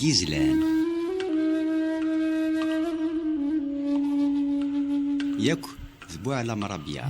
جيزلان ياك ذبوع على مرابيا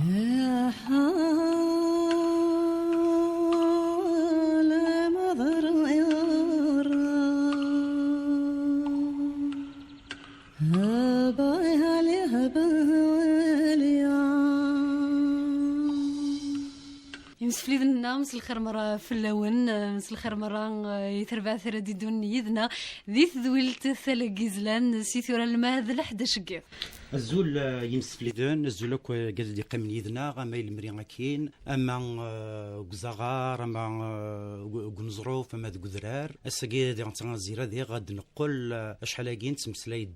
مسفليد النامس الخير مرة في اللون مس الخير مرة يتربع ثردي دون يدنا ذي ذويلت ثلاقي زلان سيثورا الماذ لحد شقيف الزول يمسفليدن الزولك قاعد يقيم يدنا غاما المريان كاين اما غزغار اما غنزروف اما غذرار السقي ديال تنزيره دي غاد نقول شحال كاين تمسلايد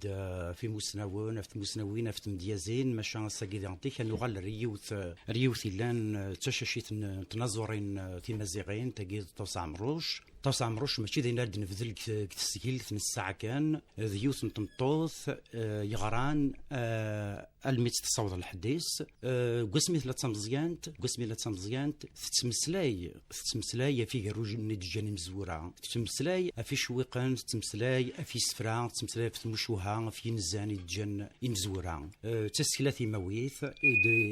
في مسناون في مسناوين في مديازين ماشا السقي ديال تيك نغال ريوث لان تشاشيت تنازورين في مزيغين تاكي توسع مروش توسع مروش ماشي دينا نفذل كتسجيل في الساعه كان ذيوث نطوث يغران الميت تصاوض الحديث قسمي ثلاثة مزيانت تتمسلاي في روج من الجاني مزورة تتمسلاي في شويقان تتمسلاي في سفران تتمسلاي في المشوها في نزاني الجن مزورة تسكيلاتي مويث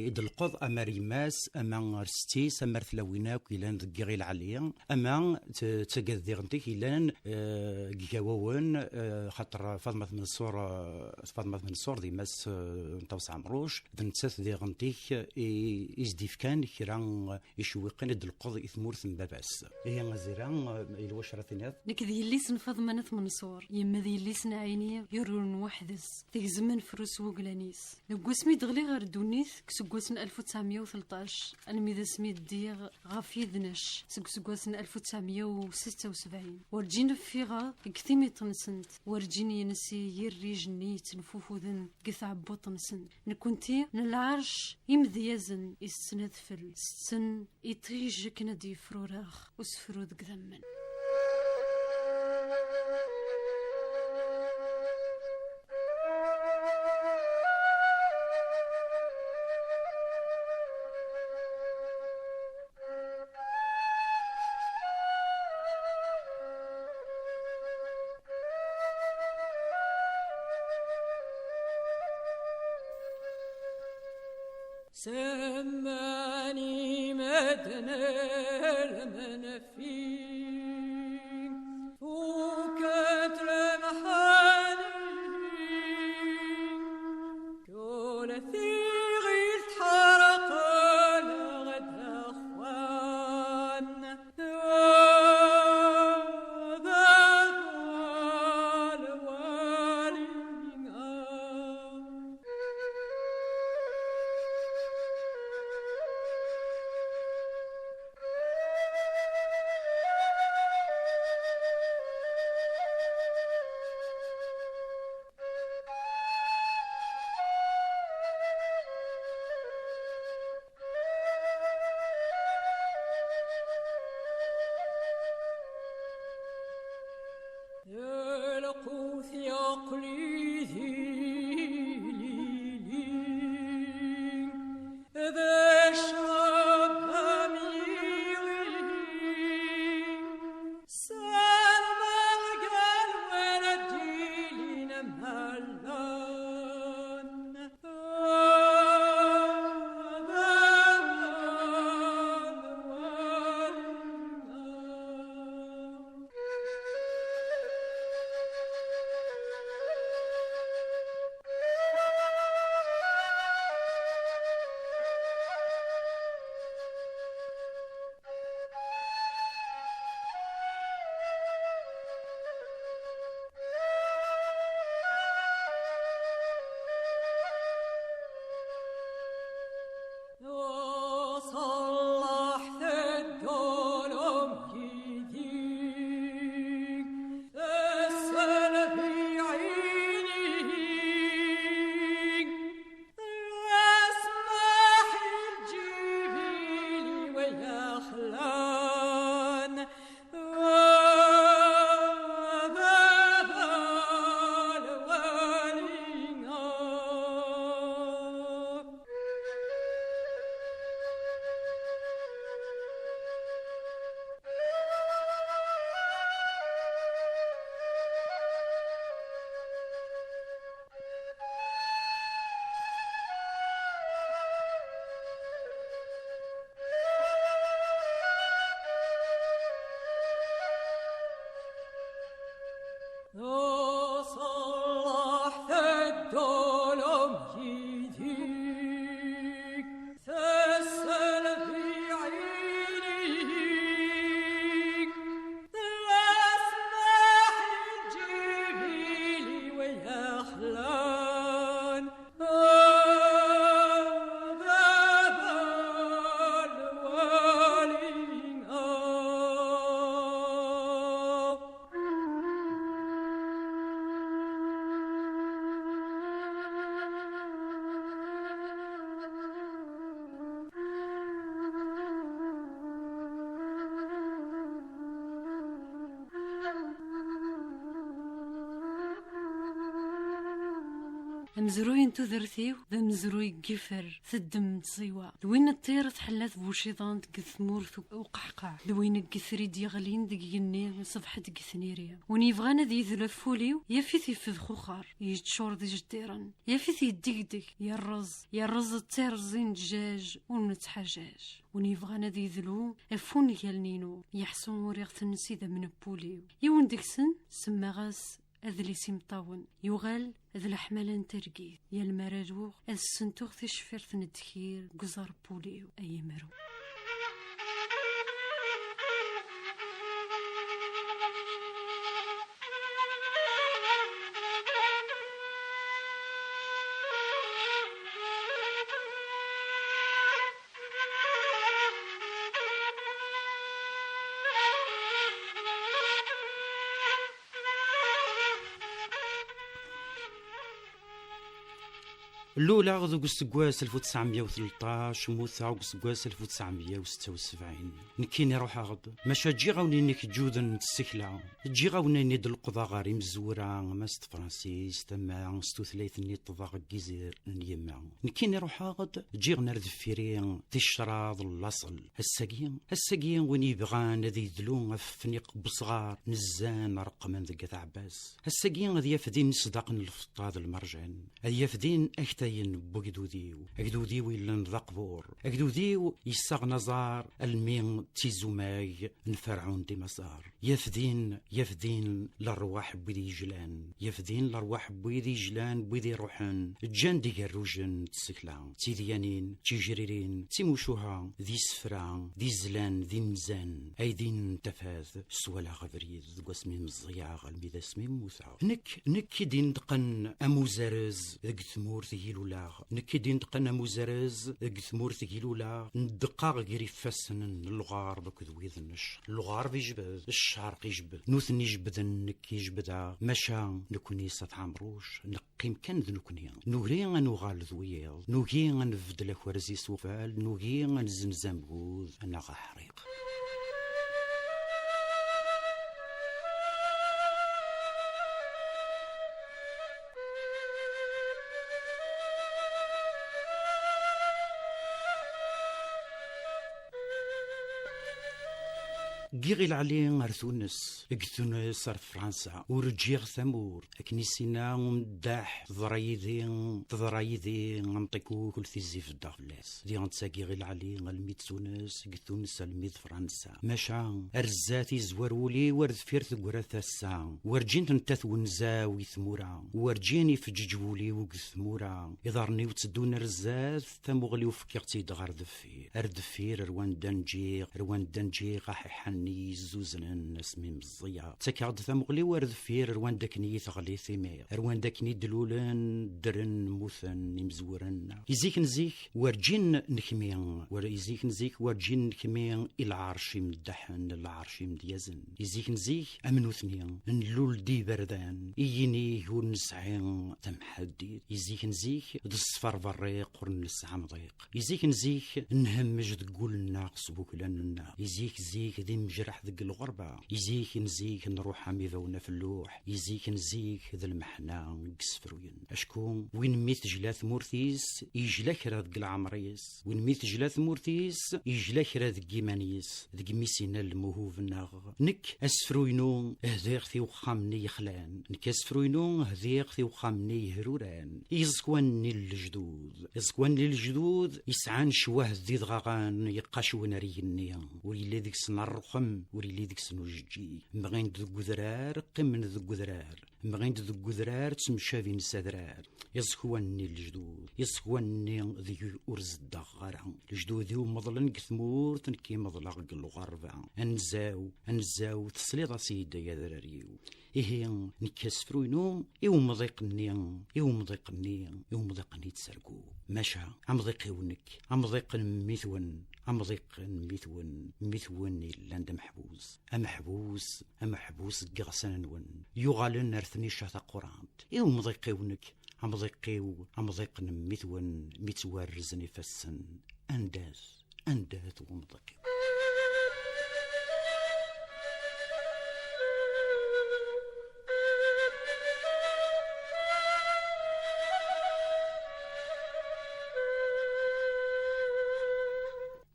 إد القض أما ريماس أما رستيس أما رثلاويناك إلان ذكي العليا أما تقذي غنتيك إلان جاوون خاطر فاطمة من الصور دي ماس توسع مروش ذنتسات دي غنتيك إزديف كان كيران يشويقين يد القض إثمور ثم باباس هي غزيران الواش رثينات لك ذي اللي سنفض منث منصور يما ذي اللي سنعيني يرون وحدس تيزمن فروس وقلانيس نقوسمي دغلي غير دونيث كسقوسن 1913 الميدا سميت ديغ غافي ذنش سقوسن 1976 ورجين فيغا كثيمي طنسنت ورجيني ينسي يريجني تنفوفو ذن قث عبو طنسنت نكونتي نالعرش يمذيزن يستند فل ستن يطيج كندي فروراخ وسفرو ذك ذمن سماني مدنا المنفي فوكت رمحاني جولتي غير تحرق لغد أخوان يلقوث يقلي ذيلي ذا الشرب أميغي سلمى قال ولدي لنمهلان صلح الدولم يديك تسل في عينيك تسمح الجبيل ويخلان مزروي تذرثيو ذا مزروي قفر ثدم تصيوا لوين الطير تحلات بوشيطان تقثمور وقحقع لوين القثري ديغلين دقيقني صبح دقثنيريا ونيفغانا ذي ذلفوليو يافيث يفذ خوخار يجتشور ذي جديران يافيث يدقدق يرز الطير زين دجاج ونتحجاج ونيفغانا ذي ذلو افون يالنينو يحسون وريغ تنسي ذا من بوليو يون ديكسن سماغاس أذليسي مطاون يغال ذا الحملان ترقيد يا المراجوغ السنتوغ تشفرت ندخير قزار بوليو أي مرو الأولى غدو قسقواس 1913 موثا قسقواس 1976 نكيني روح غد ماشا تجي غاوني نيك جودن تسكلا تجي غاوني نيد القضا غاري مزورا ماست فرانسيس تما ستوثليث ني طضاغ الجزير نيما نكيني روح غد تجي غنرد فيرين تشراض اللاصل الساقين وين يبغان ذي ذلون فنيق بصغار نزان رقم ذقة عباس الساقين ذي يفدين صداقن الفطاض المرجان ذي يفدين أكتاين بوكدوديو أكدوديو إلا نذقبور أكدوديو يساغ نزار المين تيزوماي نفرعون دي مسار يفدين الأرواح بويدي جلان يفدين الأرواح بويدي جلان بويدي روحان جان دي قروجن تسكلا تيديانين تيجريرين تيموشوها ذي سفران ذي زلان ذي مزان أيدين تفاذ سوالا غبريد قسمين مزياغ الميدا سمين موثا نك دين دقن أموزارز ذك ثمور ثقيلولا نك دين دقن أموزارز ذك ثمور ثقيلولا ندقاغ غيري فاسن اللغار بكذوي ذنش اللغار بيجبد الشارق يجبد نوثني جبدن نك يجبدا مشا نكوني سطعمروش نقيم كان ذنكني نوري نغال ذويل نوغي نفدل خوارزي سوفال نوغي نزمزم بوذ أنا غحريق جيغي العلي غير تونس تونس غير فرنسا ورجيغ ثمور كنيسينا ومداح تضرايدي نطيكو كل تيزي في الدغلاس دي غنتساقي غير العلي غالميد تونس الميد فرنسا ماشا ارزاتي زورولي ورد فيرت قراث السا ورجين تنتث ونزا ويثمورا ورجيني في ججولي وقثمورا يضرني وتسدون رزات ثمغلي وفكرتي دغار دفير اردفير روان دنجي غاحي حني زوزن اسمي مزيا تكاد ثمغلي ورد فير روان داكني ثغلي ثمير روان داكني دلولن درن موثن يمزورن يزيك نزيك ورجين نكمي ورجين نكمي العرش مدحن العرش مديزن يزيك نزيك امنوثني نلول دي بردان يجيني هو نسعين تمحدي يزيك نزيك الصفر بريق ورنسع مضيق يزيك نزيك نهمج تقول الناقص بوكلنا يزيك زيك ذي مجرح ذق الغربة يزيك نزيك نروح عميذونا في اللوح يزيك نزيك ذا المحنا قسفروين أشكون وين ميت جلاث مورثيس يجلاك ذق العمريس وين ميت جلاث مورثيس يجلاك ذق جيمانيس ذق ميسينا الموهوف الناغ نك أسفروينو هذيغ وخامني يخلان نك أسفروينو هذيغ وخامني هروران يزكواني الجدود يسعان شواه ذي ضغاغان يقاشون رينيا ويلي ذيك سنرخم قم وريلي ديك سنو جي مغين ذو ذرار قم ذو ذرار مغين ذو ذرار تمشافين سادرار يزكواني الجدود يزكواني ذي أرز الدغارة الجدود ذو مظلن كثمور تنكي مظلق الغربة أنزاو تسليط سيدة يا ذراريو إيه نكاس فروينو يوم ضيقني تسرقو ماشا عم ضيقونك عم ضيق ميثون إلا عند محبوس قغسان نون يغالن نرثني شاتا قرانت يوم ضيقونك عم ضيق ميتورزني فسن أنداز ومضيق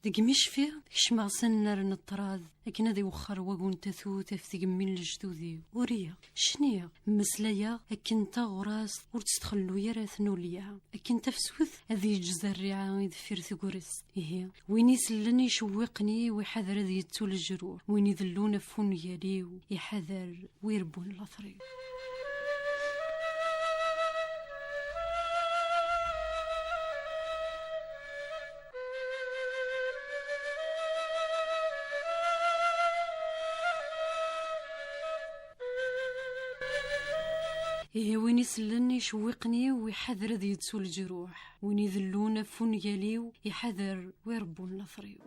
ديك مشفي كشمع سنر نطراد لكن هذا يوخر وقون تثو تفتق من الجدودي وريا شنيا مسلايا اكن تغراس ورتستخلو يرا ثنوليا اكن تفسوث هذه يجزر الريعة يدفير ثقورس إيه وين يسلني يشوقني ويحذر ذي يتول الجروح وين يذلون فون ياليو يحذر ويربون الأثري إيه وين يسلني يشوقني ويحذر ذي يتسول الجروح وين يذلون فون ياليو يحذر ويربون الأثريو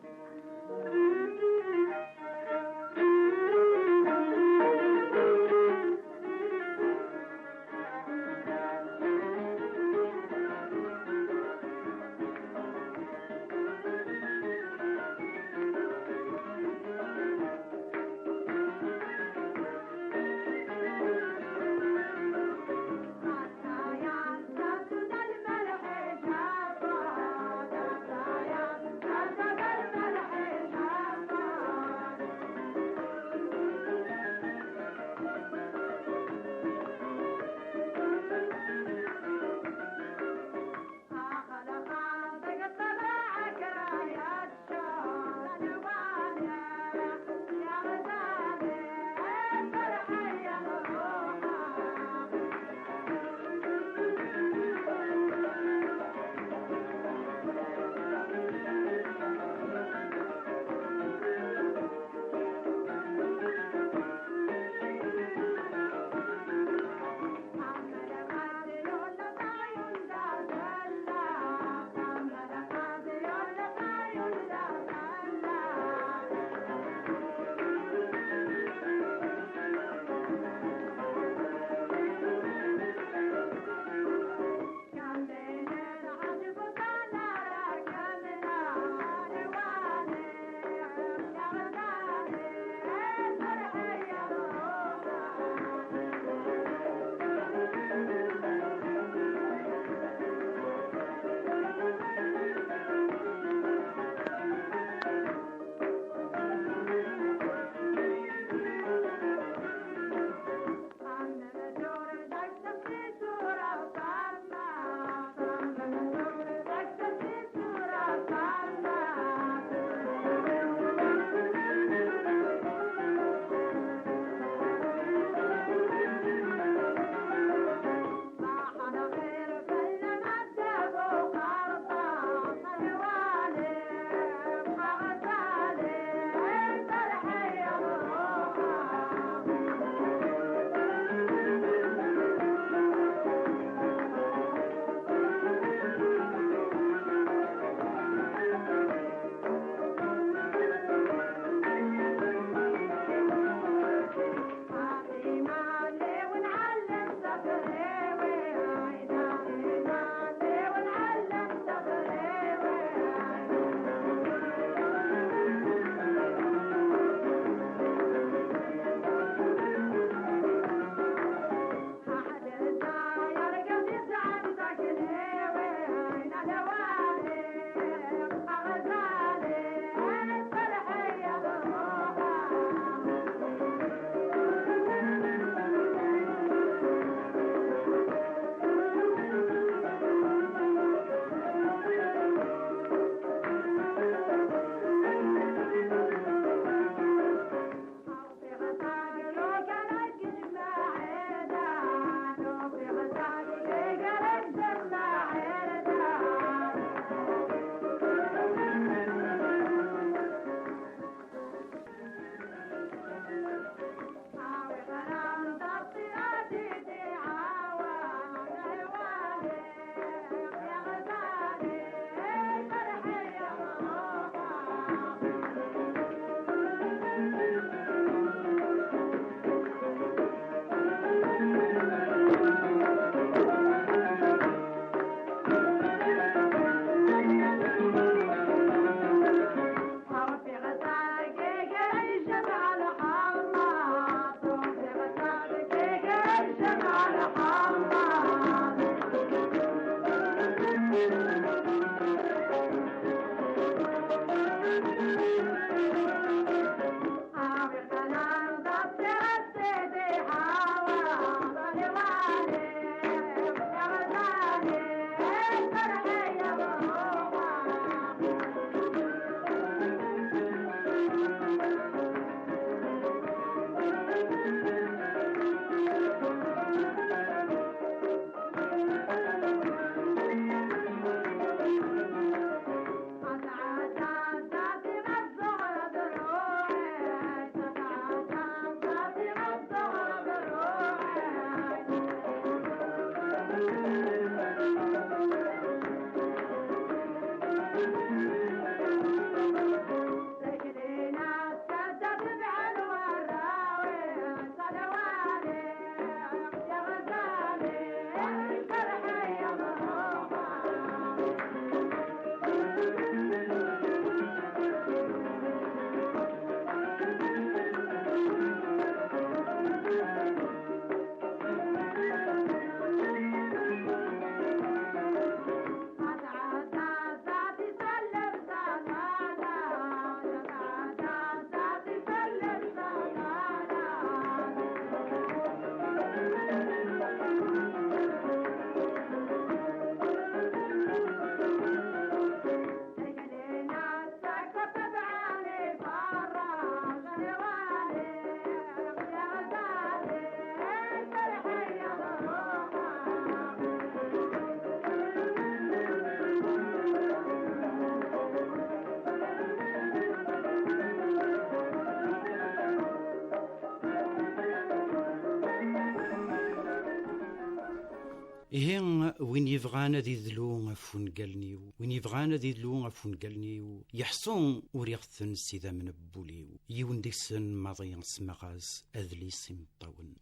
إيه وين يبغانا ذي ذلو أفون قالنيو وين يبغانا ذي ذلو أفون قالنيو يحصون وريغثن سيدا من بوليو يون ديسن ماضيان سمغاز أذليس مطاون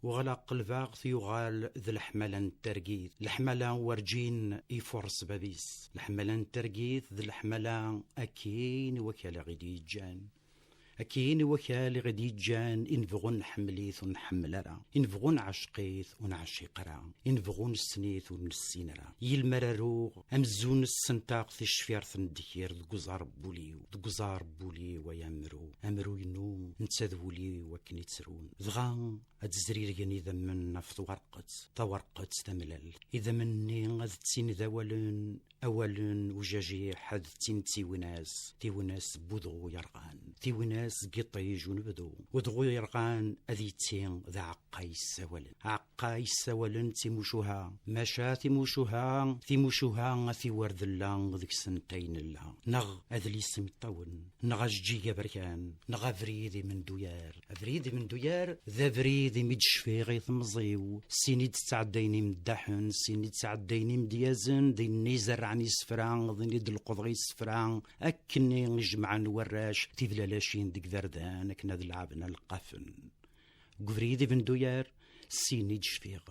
وغلق قلباغ ثيوغال ذي الحملان ترقيث الحملان ورجين يفرس بابيس الحملان ترقيث ذي الحملان أكين وكالا غدي جان أكين وكال غدي جان إنفغون حمليث ونحملرا إنفغون عشقيث ونعشقرا إنفغون السنيث ونسينرا يلمراروغ أمزون السنتاق في الشفيرث ندير دقزار بولي ويامرو أمرو ينو نتذولي وكني تسرون ذغان أتزرير يعني إذا من نفط ورقت تملل إذا مني غذتين ذاولن أولا وجاجي حد تيوناس بوضغو يرغان تيوناس قطيج ونبدو ودغو يرغان أذيتين ذا عقاي سوالن تيموشوها ماشا تيموشوها في ورد الله ذيك سنتين الله نغ أذلي سمطون نغ جيجا بركان نغ فريدي من دويار ذا فريدي ميدشفيغي ثمزيو سيني تتعديني مدحن سيني تتعديني مديازن ذي النيزر عني سفران ذي القضغي سفران أكني نجمع نوراش تيفلالاشين ديك ذردان أكنا ذي لعبنا القفن قفريدي من دويار سيني تشفيغ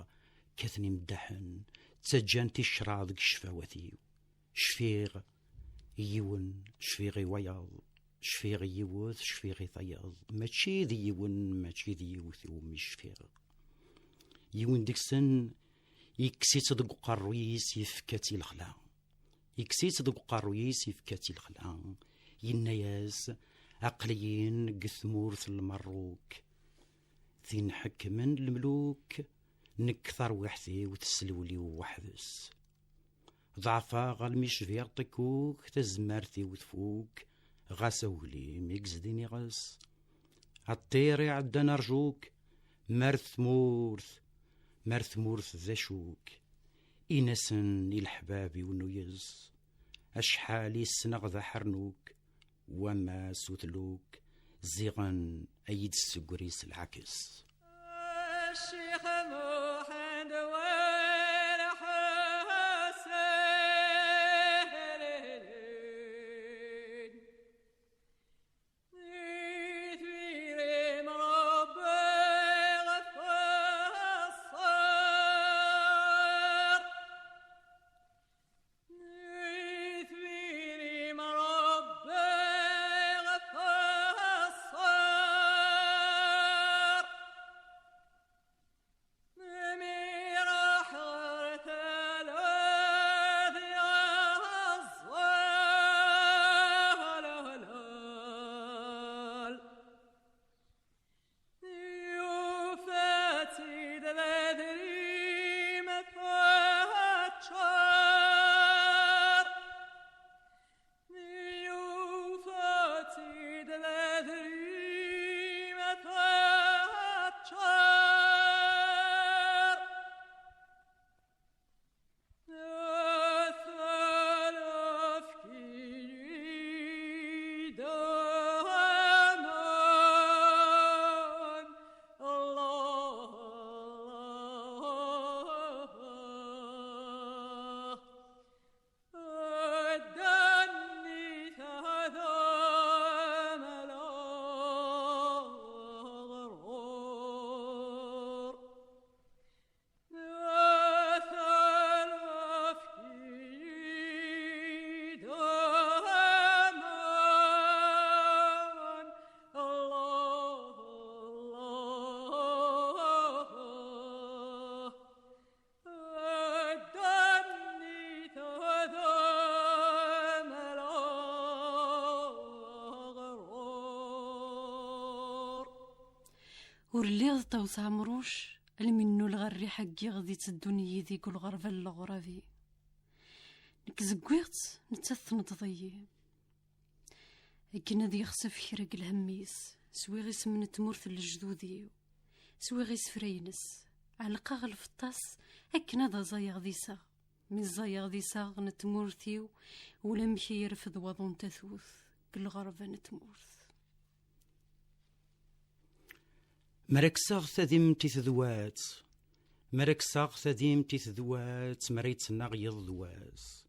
كثني مدحن تسجانتي الشراض شفاوثيو شفيغ يون شفيغي وياض شفيغي يوث شفيغي ثياض ماشي ذي يون ماشي ذي يوث ومش شفيغ يون ديكسن يكسي صدق قرويس يفكاتي الخلا ينياز عقليين قثمورث المروك ذين حكمن الملوك نكثر وحدي وتسلولي ووحدس ضعفا غالميش فيغ طكوك تزمارتي وتفوك غاسولي ميكزديني غاس عطيري عدا نرجوك مرث مورث ذا شوك إنسن الحبابي ونيز أشحالي السنغ ذا حرنوك وما سوثلوك زيغن أيد السقريس العكس الشيخ محمد وين حسين يثير مربي غفصار يثير مربي غفصار ورليض توسع مروش المنو الغري حقي غدي تدوني ذيك الغرفة الغرافي نكزقويت نتث نتضيي أكنا ذي يخسف حرق الهميس سوي غيس من تمورث الجدودي سوي غيس فرينس على قاغ الفطاس أكنا ذا زايغ ذيسا من زايغ ذيسا نتمورثيو ولا مشي يرفض وضون تثوث كل غرفة نتمورث مركساغ ثذمتي ثذوات مرك ساق ثديم تيثدوات مريت ناغيض دواس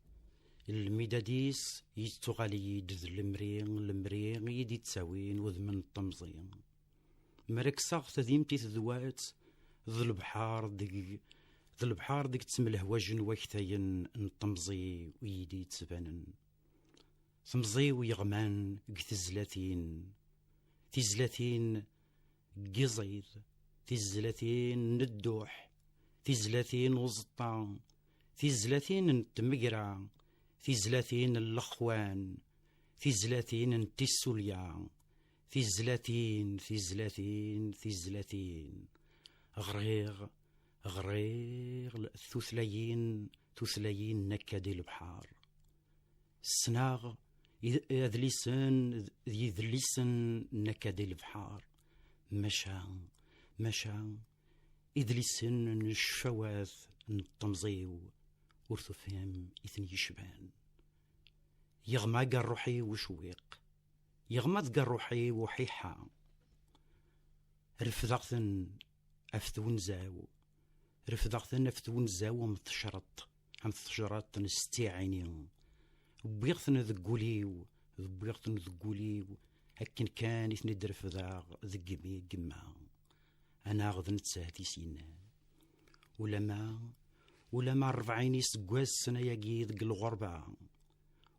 الميداديس يتغالي يدذ المريغ يدي تساوين وذمن الطمزين مرك ساق ثديم تيثدوات ذو البحار ديك تسمله وجن وكثين نطمزي ويدي تسبانن ثمزي ويغمان تيزلاتين قزيد تيزلاتين ندوح تيزلاتين وزطان تيزلاتين التمقرع تيزلاتين الاخوان تيزلاتين التسوليا تيزلاتين غريغ ثثلين نكادي البحار السناغ يذليسن نكادي البحار مشا يذليسن الشواذ الطمزيو ورثو فهم إثني يشبان يغماق الروحي وشويق يغماق الروحي وحيحا رفضاغثن أفتون زاو ومتشرط نستيعيني بيغثن ذقوليو هكين كان إثني درفضاغ ذقمي قما أنا غذن تساهتي سينا ولما 40 سقواس سنة يجي ذق الغربة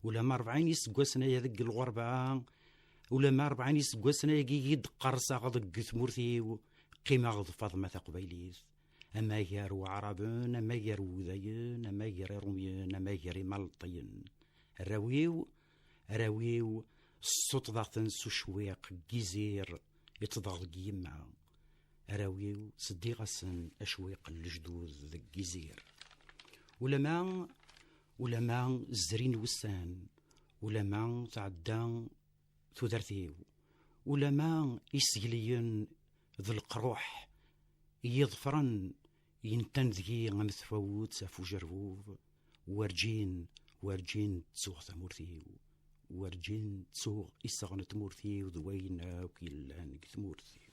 ولما 40 سقواس سنة يذق الغربة ولما 40 سقواس سنة يجي يدقرصا غذق ثمورثي قيمة غذ فاطمة قبيليث أما يارو عربون أما يارو ذاين أما ياري روميين أما ياري مالطين راويو الصوت ضغطن سوشويق جزير يتضغط يمع راويو صديقة أشويق الجدود ذا الجزير ولما الزرين وسان ولما تعدى ثدرثيو ولما يسجلين ذو القروح يظفرن ينتنذي غمثفوت سافو جربوف وارجين تسوغ ثمورثيو وارجين تسوغ إساغن تمورثيو ذوينا وكيلان ثمورثيو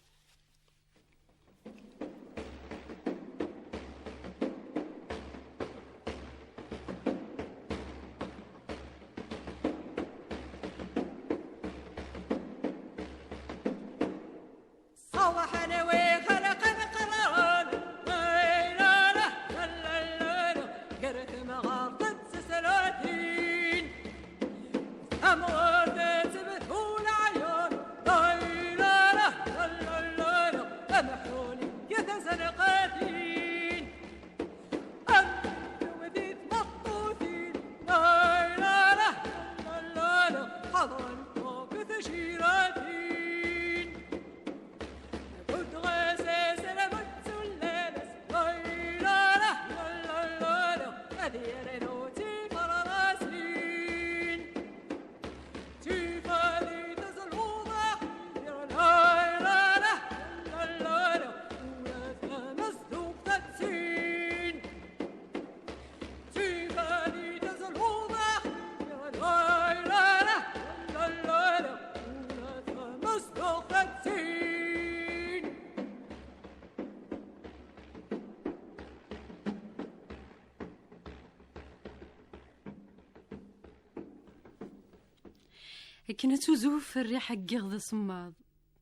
كنا توزوف الريحة قيغ صماد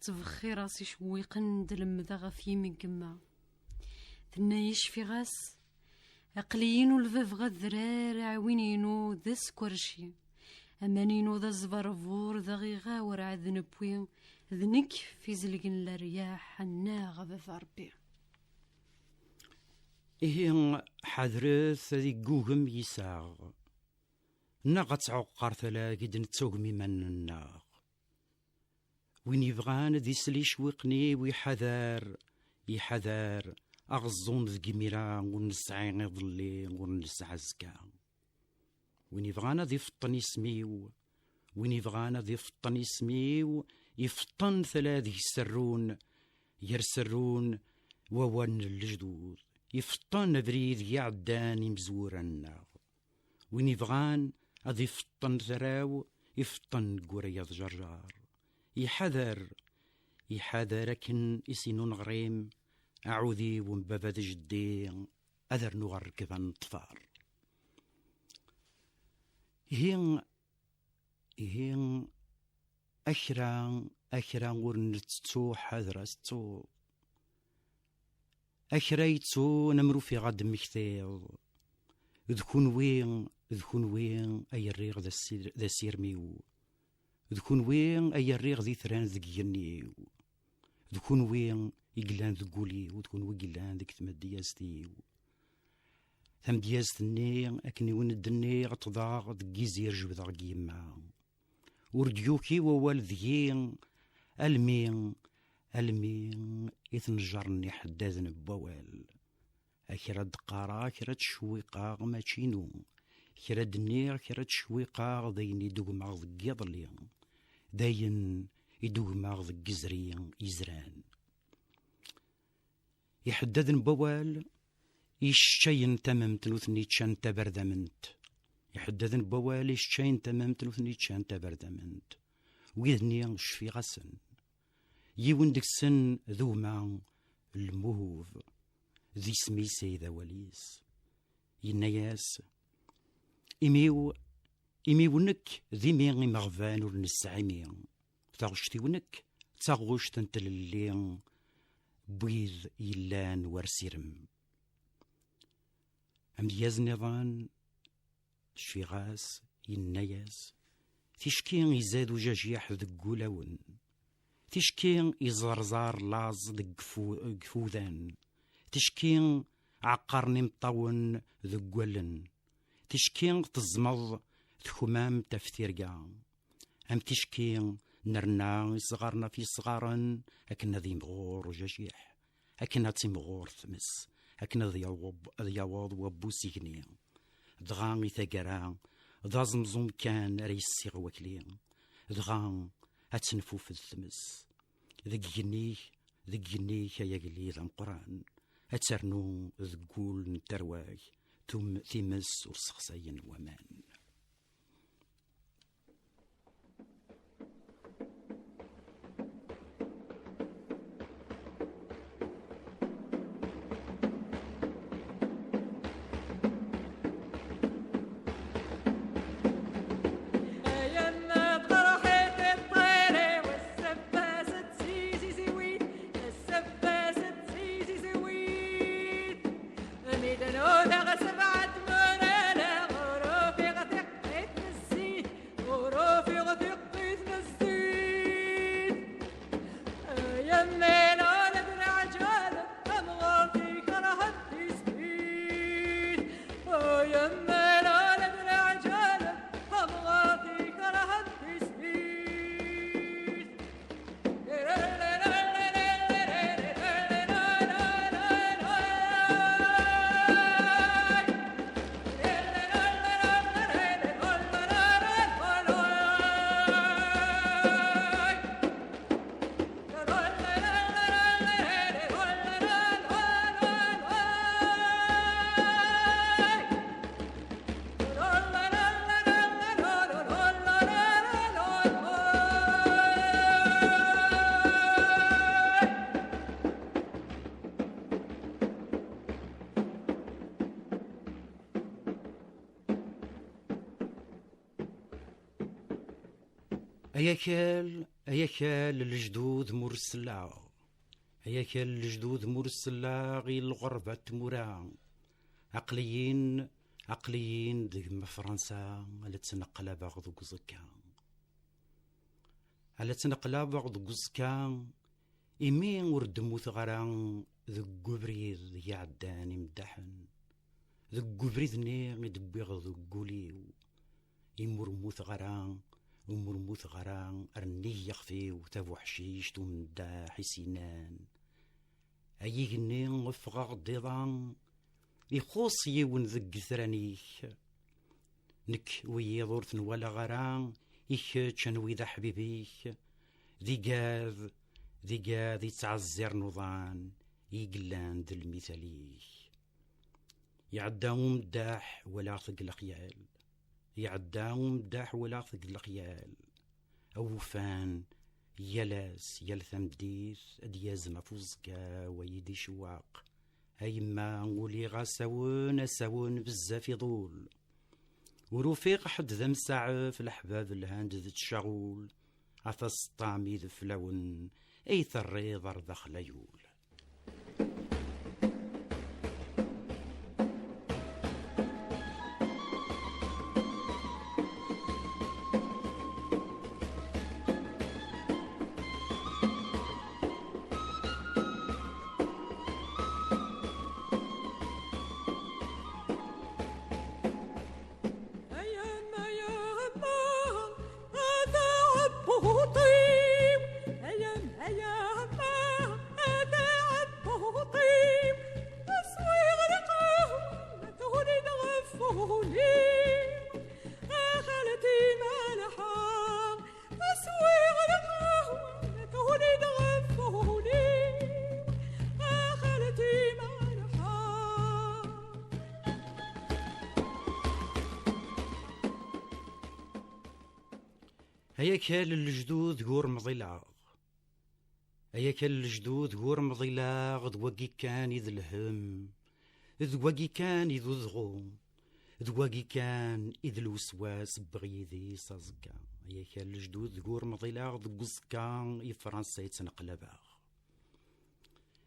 تبخي راسي شويقن دلمذا غفي من قما تنايش في غاس أقليين والفاف غذرار عوينينو ذا سكورشي أمانينو ذا زبرفور ذا غيغا ورع ذنبوين ذنك في زلقن الرياح الناغ ذا ربي إيه حذرث ذي قوغم يساغ ناغ تعقر ثلاث نتوق ممن الناغ وين يبغان ذي سليش وقني يحذر أغزون ذي قميرا ونسعين ظلي ونسعزكا وين يبغانا ذي فطن اسميو يفطن ثلاث يرسرون وون الجدود يفطن بريد يعداني مزورا الناغ وين يبغان أذي فطن ثراو يفطن قريض جرجار يحذر لكن إسنون غريم أعوذي ومبابا جدي أذر نغر كذا نطفار هين أخرا ورنتو حذرستو أخريتو نمرو في غد مكتير ذكون وين أي الريغ ذا سيرميو ذكون وين أي الريغ ذي ثران ذكينيو ذكون وين يقلان ذقولي وذكون ويقلان ذيك ثمديازتيو ثمديازتني أكني وندني غتضاغ ذكيزير جبضاغ يما ورديوكي ووالذيين المين يتنجرني حداذن بوال أكرا دقارا كرا تشويقا ما تشينو كرا دنير كرا تشويقا داين يدوغماغ ذك يضلي داين يدوغماغ ذك جزري يزران يحداذن بوال يشتين تمام تلوثني تشان تبردمنت يحداذن بوال يشتين تمام تلوثني تشان تبردمنت ويذني شفي غسن يون ديك السن ذوما الموهوف ذي سمي سيدة وليس يناياس إميو نك ذي ميغي مغفان ورنسعيمي تاغشتي ونك تاغشت انت للي بويذ يلان ورسيرم أمدياز نظان شفيغاس يناياس تيشكين يزادو جاجيح ذك قولاون تشكين يزرزار لاز دق فوذان تشكين عقرني مطون ذقولن تشكين تزمض ثخمام تفتيرقا أم تشكين نرنا صغارنا في صغارن أكنا ذي مغور وجاجيح أكنا تيمغور ثمس أكنا ذياوض وبو سيغني دغان ثقرا ذا زمزم كان ريسي غوكلي دغان أتنفو في الثمس ذقنيك يا قليل القرآن أترنو ذقول نترواي ثم ثمس ورسخسين ومان أياكال الجدود مرسلا أياكال الجدود مرسلا غير الغربة مرا عقليين دغم فرنسا على تنقلا باغ زكا على تنقلا باغ زكا إمين وردموت غران ذو قبريد يعداني مدحن ذو قبريد ني يدبيغ ذو قوليو يمرموت غران ومرموت غران أرني يخفي وتابو حشيش تومدا حسينان أيغني غفغا ضيضان يخوص يون ذق ثرانيك نك ويضورثن ولا غران يخيتشن ويدا حبيبيك ذي قاذ يتعزر نوضان يقلان ذا المثاليك يعداهم داح ولا ثقل خيال يعداهم داح ولا ثقل خيال أوفان يالاس يال ثمديث اديازنا فوزكا ويدي شواق هيما نقولي غاساون اساون بزاف يضول ورفيق حد ذا مسعف الحباب الهاند ذا الشغول عفاس الطعمي ذا فلاون اي ثريض ارض خليول. هيا كال الجدود غور مضيلاغ هيا كال الجدود غور مضيلاغ دواقي كان إذ الهم دواقي كان إذ الضغوم دواقي كان إذ الوسواس بغيذي صازكا هيا كال الجدود غور مضيلاغ دقزكا إذ فرنسا يتنقلباغ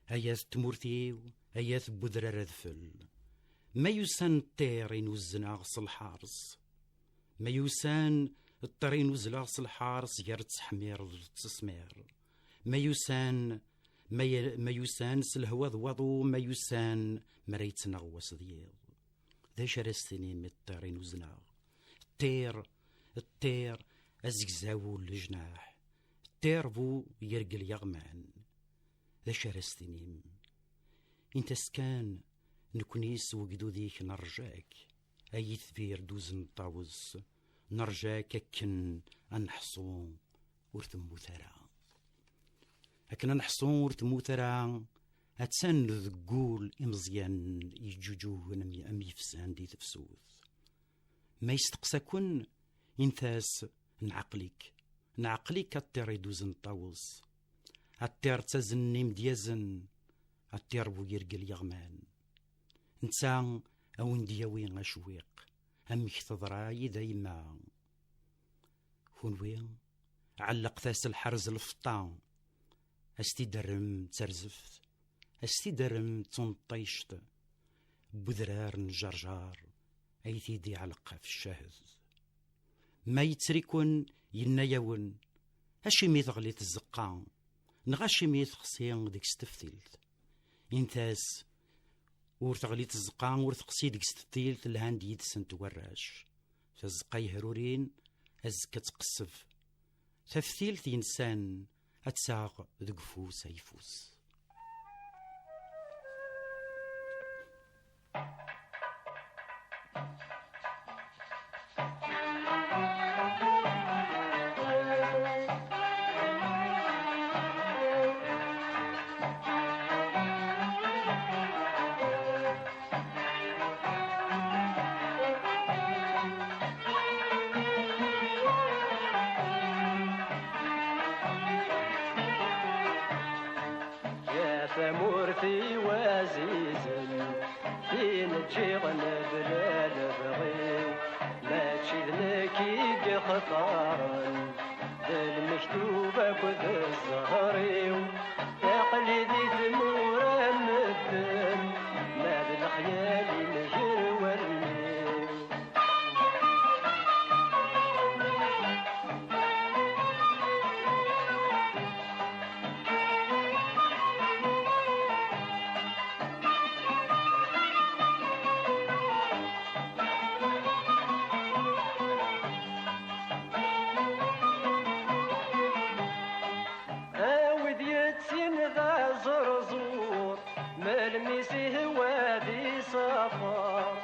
هيا تمورتيو هيا بودرار ذفل ما يسان الطير وزناغ صالحارس ما يسان الطرين وزلاغ الحارس جرت حمير التسمير ما يسان سلهوا ضوضو ما يسان مريت نغوس ديال ذا شرستني من الطرين وزلاغ الطير ازقزاو الجناح الطير بو يرقل يغمان ذا شرستني انت سكان نكونيس وقدو ديك نرجاك اي ثبير دوزن طاوز نرجاك كن أنحصون ورثمو ثرا لكن أنحصون ورثمو ثرا أتسن ذقول إمزيان يجوجوه أم يفسان دي تفسوث ما يستقسكن إنثاس نعقليك الطير يدوزن طاوز الطير تزن مديازن الطير بو يرقل يغمان نتا أو ندياوي غشويق أمك تضراي دايما كونوي علق ثاس الحرز الفطان استي درم ترزفت استي درم تنطيشت بذرار نجرجار أي تيدي علقة في الشهد ما يتريكون ينايون أشي ميت غليت الزقان نغاشي ميت خصيان ديك ستفتيلت إنتاس ورتغليت الزقان ورتقسي ديك ستفتيلت الهاند يدسن توراش فالزقاي هرورين أزكا تقصف تفتيلت إنسان أتساق دقفوس يفوس. ثمورتي وزيزن فين تجيغنا بلا نبغي ما تشيدنكي خطارا ذا المكتوبة كذا الزهري تقليدي ثمورة مدن ما ذا الخيال مجر ورمي زرزور ملمسه وادي صفار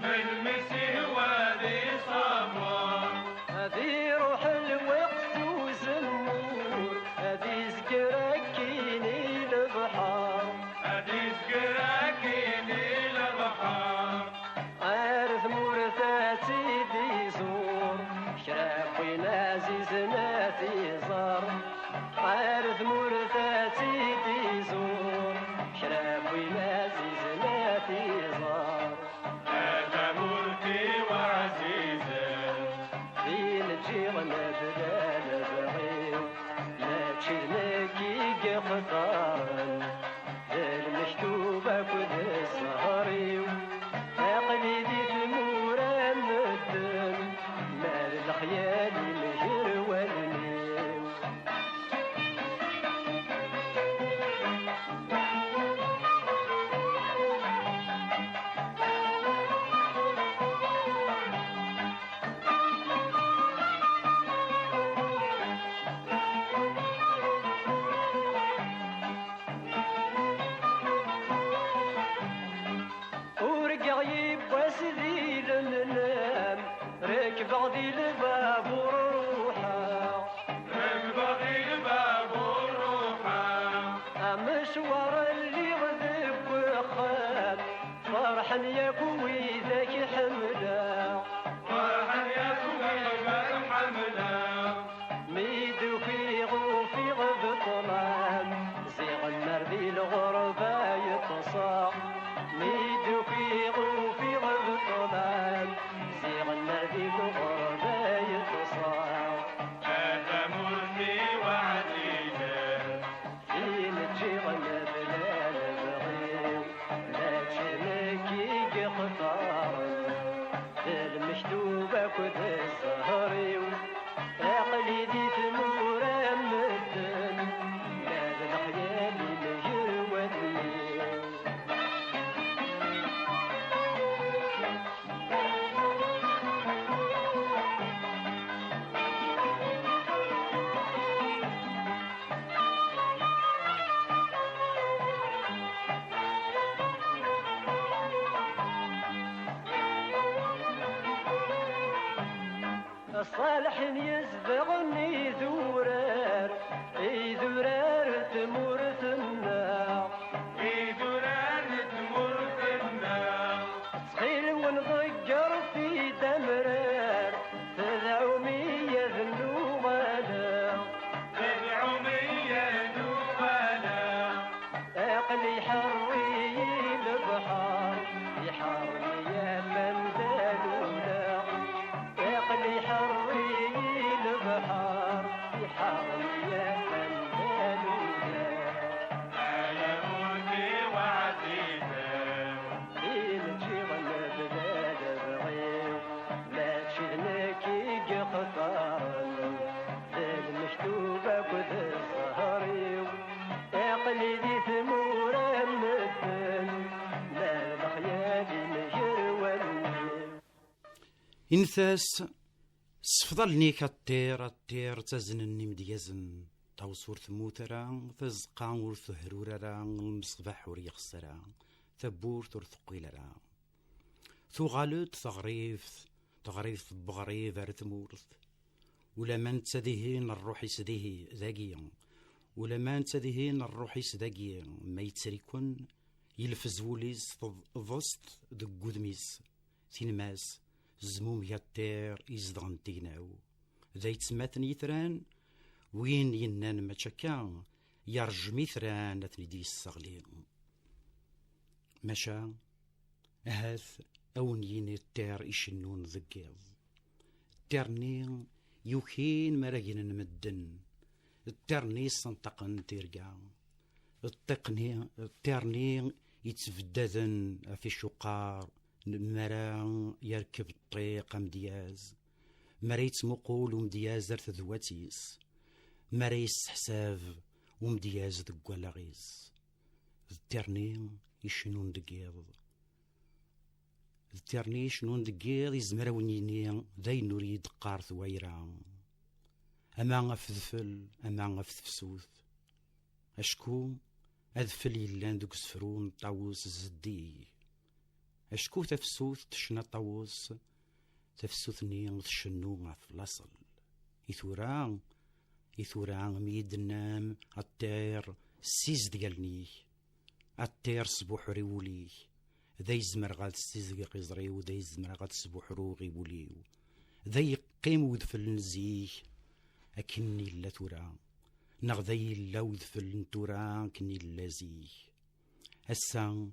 ملمسه وادي صفار هذي روح الوقت وزمور هذي زكراكيني البحار هذي زكراكيني البحار عارف مرثاتي دي زور شرابي نازي زناتي زار عارف مرثاتي تيزور شراب وينازيز ما تيزار هذا مرتي وعزيزة فين تجيغنا بلاد بغيو لا تشلكي قطارن المكتوبة كل السهريو عقلي دي ثمورة مدن مال الخيال مجر والنيو ورقع يباس ذي لننام ركب غدي البابور روحا ركبغي الباب والروحة مشوار اللي غذب وخاب فرحا يكوي ذاك حملا فرحا يا كويبة الحملة ميدو في غوفي غبطلان زيغ النار ذي الغربة يتصاق ميدو في غوفي غبطلان زيغ النار ذي الغربة يتصاق هذا مرتي وعزيزة فين تجيغنا بلاد بغيو لا تشلكي قطارن المكتوبة كد السهريو عقلي دي ثمورة مدن مال الخيال مجر ودنيو الصالح يزبغني ذورار اي ذورار تمور النار في دوران تمر النار تخيل ونضجر في دمرار تذعومية ذنوب انا تدعومية دوبانا عقلي حري البحر يحرني يا من دلولا عقلي حري البحر يحرني يا من دلولا هذا مرتي وعزيزة فين تجيغنا بلاد بغيو لا تشلكي قطارن المكتوبة كد السهريو عقلي ذي ثمورة مدن لا الخيال مجر والنيو إنثاس سفضلني الطير تزنني مديازن طوس ورث موترا تزقا ورث هرورا المصباح ور يخسرا ثبورت ورث قيلرا ثغالت تغريف بغريف ارثمورث ولا من تدهين الروح يسديه ذاقيا ولا من تدهين الروح يسداقيا ما يتسريكن يلفز وليز ضست دق ودميس تينماس زموم يطير يزدغن تيناو ذا يتسماتن يثران وين ينان ماتشاكا يرجم يثران اثني دي الصغلي مشا هاث اون يني التير يشنون ذقيض التيرني يوكين مراجن نمدن التيرني سنطقن تيرقا التيرني يتفددن في شقار مرا يركب الطريق مدياز مرا يتمقول ومدياز رث ذواتيس مرا يستحساب ومدياز دقوا لاغيز التيرني يشنون دقيض التيرني يشنون دقيض يزمرا ونيني ذاي نريد قار ثويرا أما غفذفل أما غفذفسوث أشكو أذفل يلان دوك سفرون طاووس الزدي أشكو تفسوث تشنا طاووس تفسوثني تشنو في الأصل إثورا ميد النام الطير السيز ديالني الطير سبوح ريولي ذا يزمر غاد السيزقيق يزريو ذا يزمر غاد سبوح روغي وليو ذا يقيم ودفل نزيه أكني لا ثورا نغذي اللوذ في النتوران كني اللازي هسا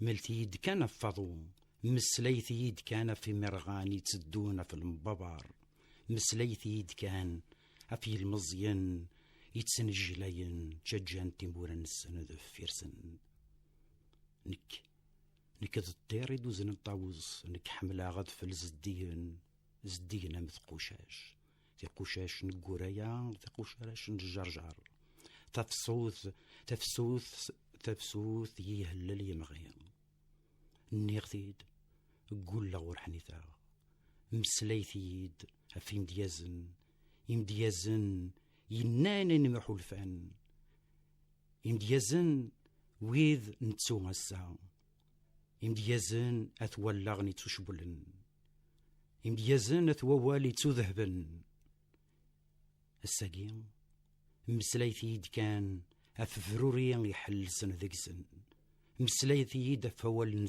ملتيد كان فضو مسليثيد كان في مرغاني تسدونا في المبابر مسليثيد كان في المزين يتسنجلين تشجان تيمورا السند فيرسن نك الطير يدوزن الطاوز نك حملا غد في الزدين زدينا مث قشاش ذي قشاش نقورايا ذي قشاش نجرجر تفسوث يهلل يمغيم النيغثيد قول لغور حنيثا مسليثيد في يمديازن ينان نمحو الفن يمديازن ويذ نتسو مسا يمديازن أثولغني تشبلن يمديازن أثوالي تذهبن الساقيم مسليثيد كان أففروريا يحل سن ذكسن مسليثيد أفول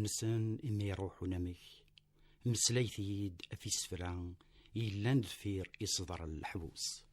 نسن إما يروحو نمك مسليثيد أفي سفران إلا دفير إصدر الحبوس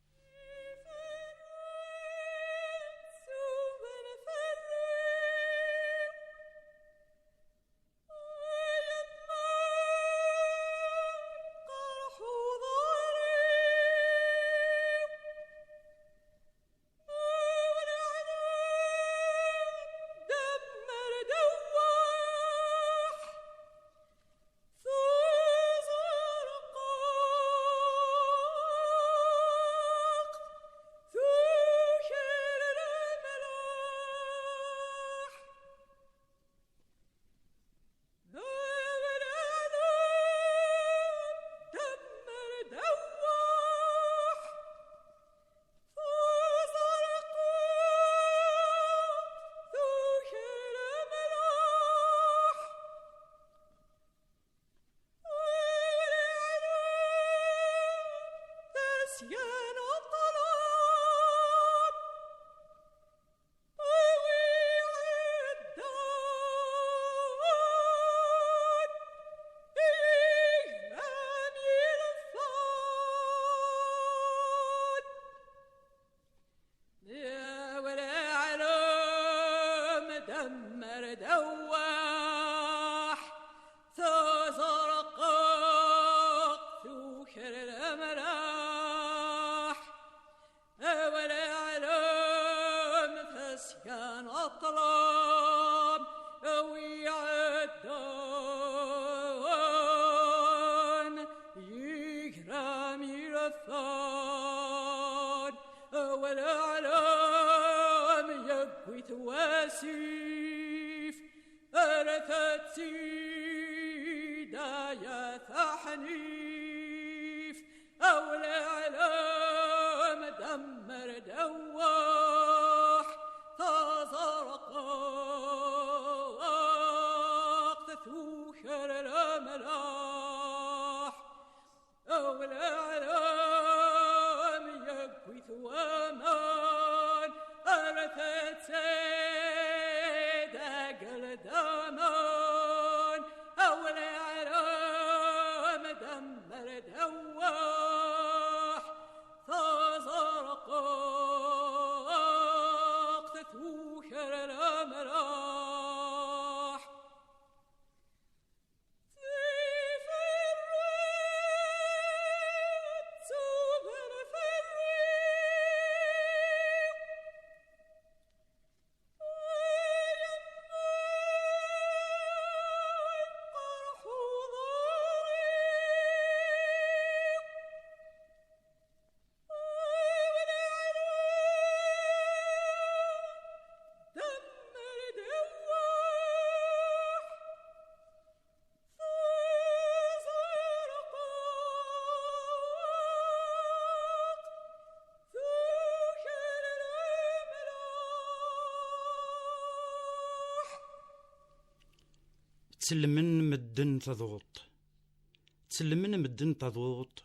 تسلمن مدن تضوط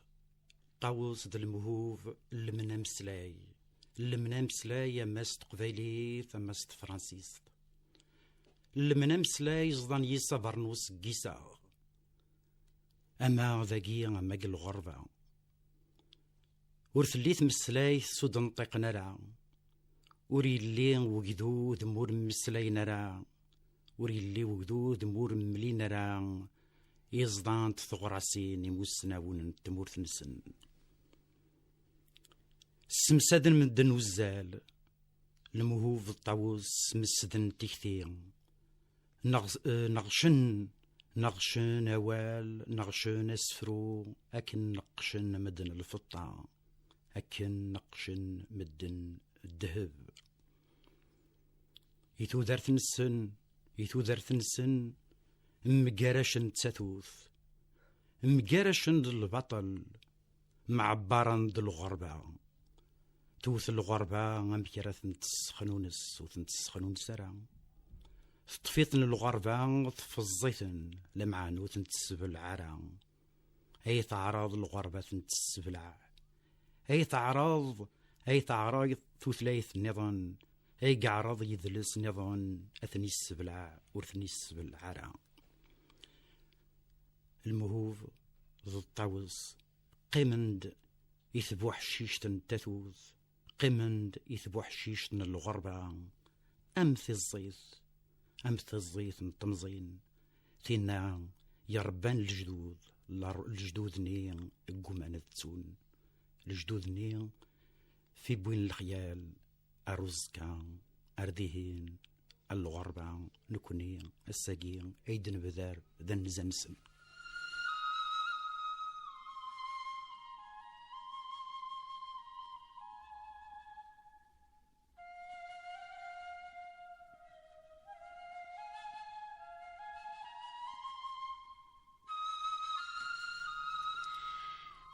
طاووس د المهوف اللمنا مسلاي يا ماست قبيلي فماست فرانسيس اللمنا مسلاي زضان يسا برنوس قيسا أما ذاقيا أما الغربة ورثليت مسلاي سود نطيقنا راه وريلي وجدود مور مسلاينا راه وريلي وجدود مور ملينا راه يزدان تثغراسين يموسناون تمورث نسن سمسادن من دن وزال المهوف الطاووس سمسدن تكثير نغشن اوال نغشن اسفرو اكن نقشن مدن الفطة اكن نقشن مدن الذهب يتو ذرت نسن مقارشن تساثوث مقارشن البطل معبرا الغربة توث الغربة مكرا ثنتسخنونس وثنتسخنونس راه طفيتن الغربة تفزيتن لمعان وثنتسبل عرا اي تعراض الغربة ثنتسبلع اي تعراض توثلايث نظن اي قعراض يدلس نظن اثني السبلع ورثني السبل عرا المهوف ذو الطاوس قمند يثبو حشيشتن تثوث قمند يثبو حشيشتن الغربة أمث الزيت نطمزين ثينا يربان الجدود ني قمان التون الجدود ني في بوين الخيال أرزكا أرديهين الغربة نكوني الساقين أيدن بذار ذن زمسم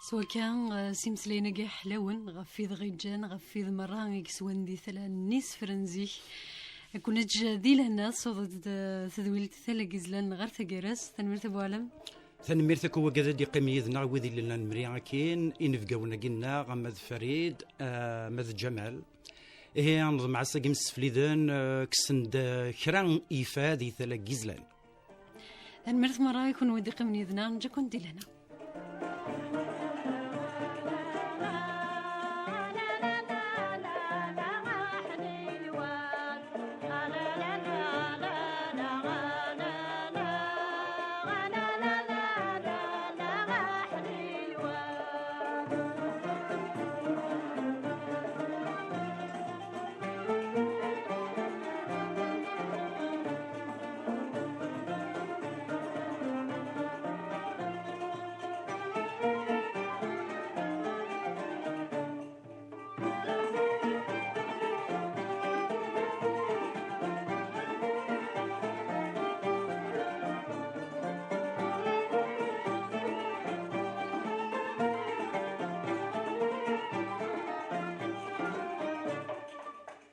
سوا كان سيمسلينا كاع حلاون غفيض غيجان غفيض مرة يكسوان دي ثلان نيس فرنزي كنا تجادي لهنا صوت تذويل ثلاث جزلان غير ثقراس تنمرت بوالم ثنميرتك هو كذا دي قيم يذنا وذي لنا نمريا كين ينفقونا قلنا غمد فريد مذ جمال هي نظم مع ساقي مسفليدان كسند كران إفادي ثلاث جزلان تنمرت مرة يكون ودي قيم يذنا نجا كنت لهنا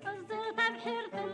الزغطة بحيرة